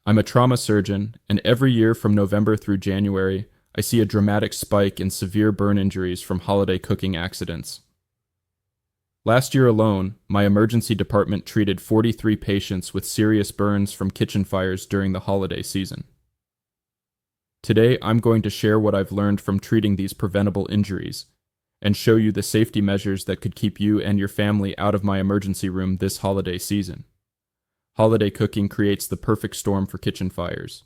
I'm a trauma surgeon, and every year from November through January, I see a dramatic spike in severe burn injuries from holiday cooking accidents. Last year alone, my emergency department treated 43 patients with serious burns from kitchen fires during the holiday season. Today, I'm going to share what I've learned from treating these preventable injuries and show you the safety measures that could keep you and your family out of my emergency room this holiday season. Holiday cooking creates the perfect storm for kitchen fires.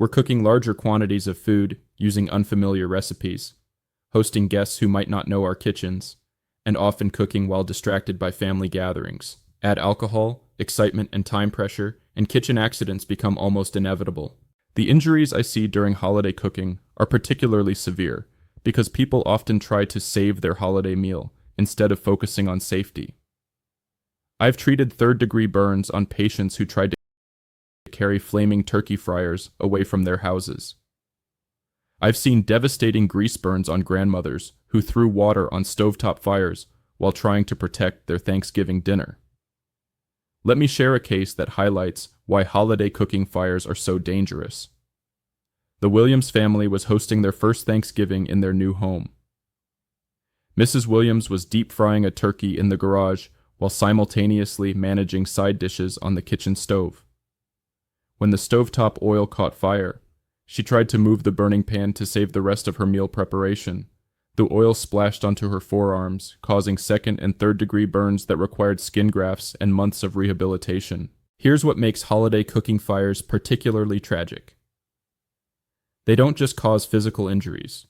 We're cooking larger quantities of food using unfamiliar recipes, hosting guests who might not know our kitchens, and often cooking while distracted by family gatherings. Add alcohol, excitement, and time pressure, and kitchen accidents become almost inevitable. The injuries I see during holiday cooking are particularly severe because people often try to save their holiday meal instead of focusing on safety. I've treated third-degree burns on patients who tried to carry flaming turkey fryers away from their houses. I've seen devastating grease burns on grandmothers who threw water on stovetop fires while trying to protect their Thanksgiving dinner. Let me share a case that highlights why holiday cooking fires are so dangerous. The Williams family was hosting their first Thanksgiving in their new home. Mrs. Williams was deep frying a turkey in the garage while simultaneously managing side dishes on the kitchen stove. When the stovetop oil caught fire, she tried to move the burning pan to save the rest of her meal preparation. The oil splashed onto her forearms, causing second and third degree burns that required skin grafts and months of rehabilitation. Here's what makes holiday cooking fires particularly tragic. They don't just cause physical injuries.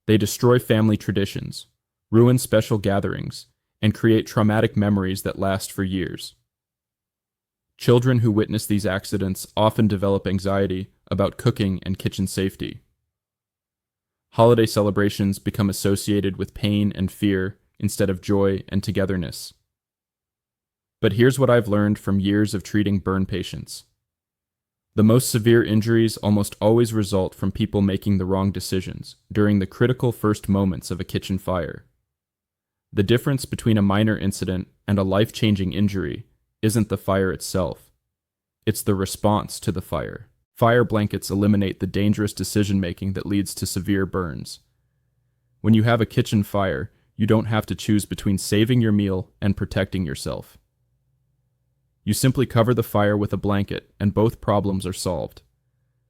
They destroy family traditions, ruin special gatherings, and create traumatic memories that last for years. Children who witness these accidents often develop anxiety about cooking and kitchen safety. Holiday celebrations become associated with pain and fear instead of joy and togetherness. But here's what I've learned from years of treating burn patients. The most severe injuries almost always result from people making the wrong decisions during the critical first moments of a kitchen fire. The difference between a minor incident and a life-changing injury isn't the fire itself. It's the response to the fire. Fire blankets eliminate the dangerous decision-making that leads to severe burns. When you have a kitchen fire, you don't have to choose between saving your meal and protecting yourself. You simply cover the fire with a blanket, and both problems are solved.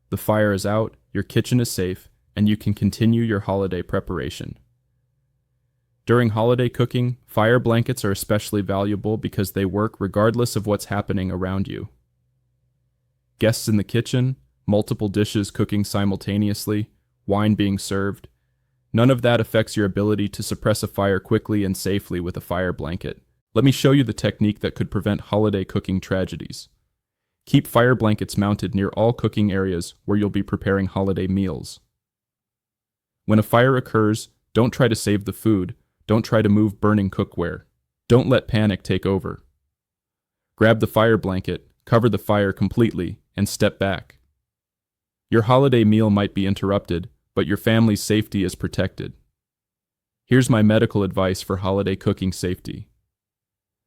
The fire is out, your kitchen is safe, and you can continue your holiday preparation. During holiday cooking, fire blankets are especially valuable because they work regardless of what's happening around you. Guests in the kitchen, multiple dishes cooking simultaneously, wine being served. None of that affects your ability to suppress a fire quickly and safely with a fire blanket. Let me show you the technique that could prevent holiday cooking tragedies. Keep fire blankets mounted near all cooking areas where you'll be preparing holiday meals. When a fire occurs, don't try to save the food. Don't try to move burning cookware. Don't let panic take over. Grab the fire blanket, cover the fire completely, and step back. Your holiday meal might be interrupted, but your family's safety is protected. Here's my medical advice for holiday cooking safety.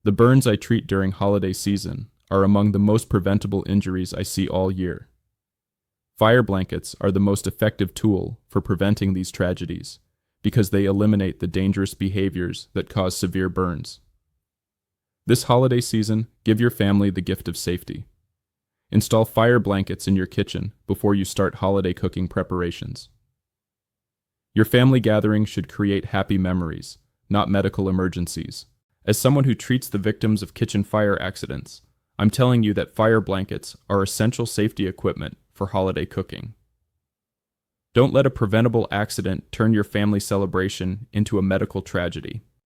The burns I treat during holiday season are among the most preventable injuries I see all year. Fire blankets are the most effective tool for preventing these tragedies because they eliminate the dangerous behaviors that cause severe burns. This holiday season, give your family the gift of safety. Install fire blankets in your kitchen before you start holiday cooking preparations. Your family gathering should create happy memories, not medical emergencies. As someone who treats the victims of kitchen fire accidents, I'm telling you that fire blankets are essential safety equipment for holiday cooking. Don't let a preventable accident turn your family celebration into a medical tragedy.